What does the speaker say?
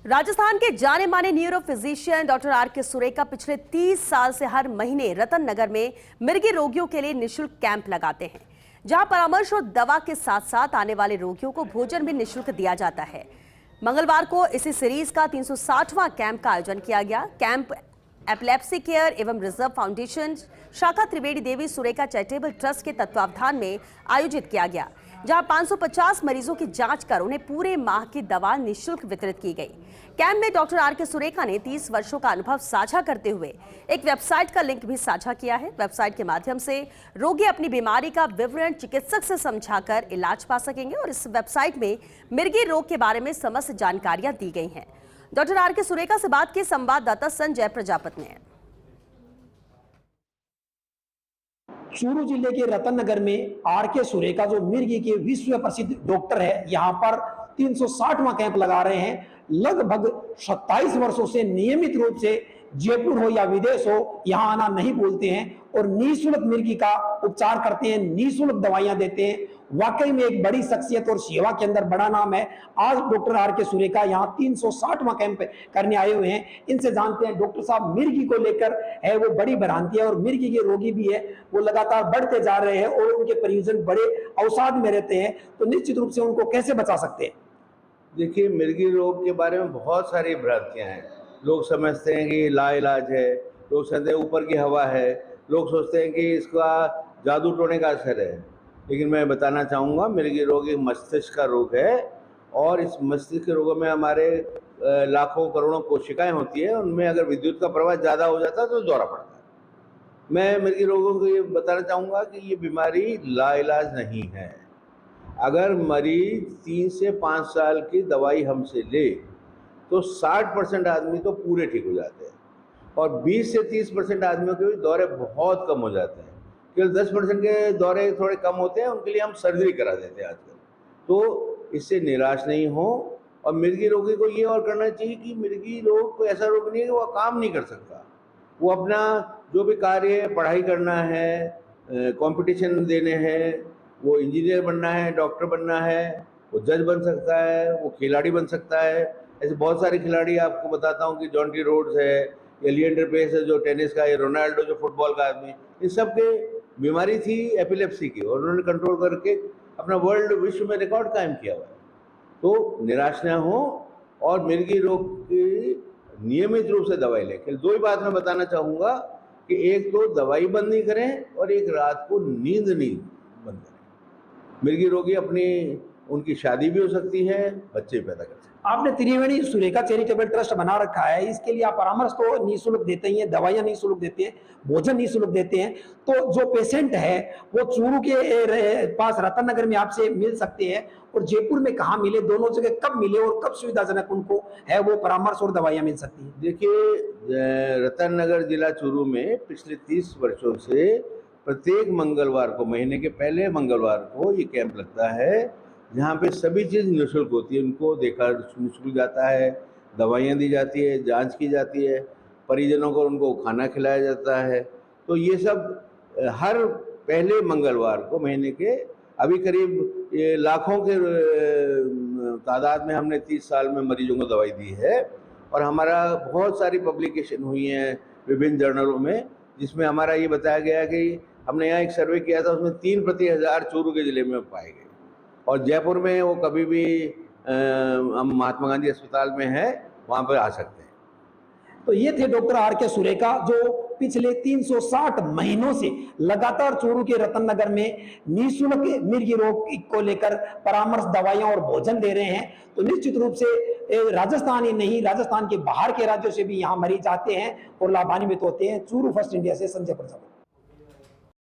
राजस्थान के जाने माने न्यूरो फिजिशियन डॉक्टर आर के सुरेका पिछले 30 साल से हर महीने रतन नगर में मिर्गी रोगियों के लिए निःशुल्क कैंप लगाते हैं, जहां परामर्श और दवा के साथ साथ आने वाले रोगियों को भोजन भी निःशुल्क दिया जाता है। मंगलवार को इसी सीरीज का 360वां कैंप का आयोजन किया गया। कैंप एपिलेप्सी केयर एवं रिजर्व फाउंडेशन शाखा त्रिवेणी देवी सुरेका चैरिटेबल ट्रस्ट के तत्वावधान में आयोजित किया गया, जहां 550 मरीजों की जांच कर उन्हें पूरे माह की दवा निःशुल्क वितरित की गई। कैंप में डॉक्टर आर के सुरेका ने 30 वर्षों का अनुभव साझा करते हुए एक वेबसाइट का लिंक भी साझा किया है। वेबसाइट के माध्यम से रोगी अपनी बीमारी का विवरण चिकित्सक से समझाकर इलाज पा सकेंगे और इस वेबसाइट में मिर्गी रोग के बारे में समस्त जानकारियां दी गई हैं। डॉक्टर आर के सुरेका से बात की संवाददाता संजय प्रजापत ने। चूरू जिले के रतन नगर में आर के सुरेका जो मिर्गी के विश्व प्रसिद्ध डॉक्टर है, यहाँ पर 360वां कैंप लगा रहे हैं। लगभग 27 वर्षों से नियमित रूप से जयपुर हो या विदेश हो, यहाँ आना नहीं भूलते हैं और निःशुल्क मिर्गी का उपचार करते हैं, निःशुल्क दवाइयां देते हैं। वाकई में एक बड़ी शख्सियत और सेवा के अंदर बड़ा नाम है। आज डॉक्टर आर के सुरेका यहाँ 360वां कैंप करने आए हुए हैं। इनसे जानते हैं डॉक्टर साहब, मिर्गी को लेकर है वो बड़ी भ्रांति है और मिर्गी के रोगी भी है वो लगातार बढ़ते जा रहे हैं और उनके परिजन बड़े अवसाद में रहते हैं, तो निश्चित रूप से उनको कैसे बचा सकते हैं? देखिए, मिर्गी रोग के बारे में बहुत सारी भ्रांतियां हैं। लोग समझते हैं कि लाइलाज है, लोग समझते हैं ऊपर की हवा है, लोग सोचते हैं कि इसका जादू टोने का असर है। लेकिन मैं बताना चाहूँगा, मिर्गी रोग एक मस्तिष्क का रोग है और इस मस्तिष्क के रोगों में हमारे लाखों करोड़ों कोशिकाएं होती है। उनमें अगर विद्युत का प्रवाह ज़्यादा हो जाता है तो दौरा पड़ता है। मैं मिर्गी रोगों को ये बताना चाहूँगा कि ये बीमारी लाइलाज नहीं है। अगर मरीज 3 से 5 साल की दवाई हमसे ले तो 60% आदमी तो पूरे ठीक हो जाते हैं और 20 से 30% आदमियों के भी दौरे बहुत कम हो जाते हैं। केवल 10% के दौरे थोड़े कम होते हैं, उनके लिए हम सर्जरी करा देते हैं आजकल। तो इससे निराश नहीं हो और मिर्गी रोगी को ये और करना चाहिए कि मिर्गी रोग कोई ऐसा रोग नहीं है कि वो काम नहीं कर सकता। वो अपना जो भी कार्य है, पढ़ाई करना है, कंपटीशन देने हैं, वो इंजीनियर बनना है, डॉक्टर बनना है, वो जज बन सकता है, वो खिलाड़ी बन सकता है। ऐसे बहुत सारे खिलाड़ी आपको बताता हूँ कि जॉन्टी रोड्स है या लिएंडर पेस है जो टेनिस का, या रोनाल्डो जो फुटबॉल का आदमी, इन सब के बीमारी थी एपिलेप्सी की और उन्होंने कंट्रोल करके अपना वर्ल्ड विश्व में रिकॉर्ड कायम किया हुआ है। तो निराश न हो और मिर्गी रोग की नियमित रूप से दवाई लें। 2 ही बात मैं बताना चाहूँगा कि एक तो दवाई बंद नहीं करें और एक रात को नींद नहीं बंद करें। मिर्गी रोगी उनकी शादी भी हो सकती है, बच्चे पैदा कर सकते हैं। आपने त्रिवेणी सुरेका चैरिटेबल ट्रस्ट बना रखा है, इसके लिए आप परामर्श तो निःशुल्क देते ही हैं, दवाइयां निःशुल्क देते हैं, भोजन निःशुल्क देते हैं। तो जो पेशेंट है वो चूरू के पास रतन नगर में आपसे मिल सकते हैं और जयपुर में कहाँ मिले, दोनों जगह कब मिले और कब सुविधाजनक उनको है वो परामर्श और दवाइयां मिल सकती है? देखिए, रतन नगर जिला चूरू में पिछले 30 वर्षों से प्रत्येक मंगलवार को, महीने के पहले मंगलवार को ये कैंप लगता है, जहाँ पे सभी चीज़ निःशुल्क होती है। उनको देखा निःशुल्क जाता है, दवाइयाँ दी जाती है, जांच की जाती है, परिजनों को उनको खाना खिलाया जाता है। तो ये सब हर पहले मंगलवार को महीने के, अभी करीब ये लाखों के तादाद में हमने 30 साल में मरीजों को दवाई दी है और हमारा बहुत सारी पब्लिकेशन हुई हैं विभिन्न जर्नलों में, जिसमें हमारा ये बताया गया कि हमने यहाँ एक सर्वे किया था, उसमें 3 प्रति 1000 चूरू के ज़िले में पाए गए और जयपुर में वो कभी भी हम महात्मा गांधी अस्पताल में है, वहाँ पर आ सकते हैं। तो ये थे डॉक्टर आर के सुरेका, जो पिछले 360 महीनों से लगातार चूरू के रतन नगर में निःशुल्क मिर्गी रोग को लेकर परामर्श, दवाइयां और भोजन दे रहे हैं। तो निश्चित रूप से राजस्थान ही नहीं, राजस्थान के बाहर के राज्यों से भी यहाँ मरीज आते हैं और लाभान्वित होते हैं। चूरू फर्स्ट इंडिया से संजय प्रजापति।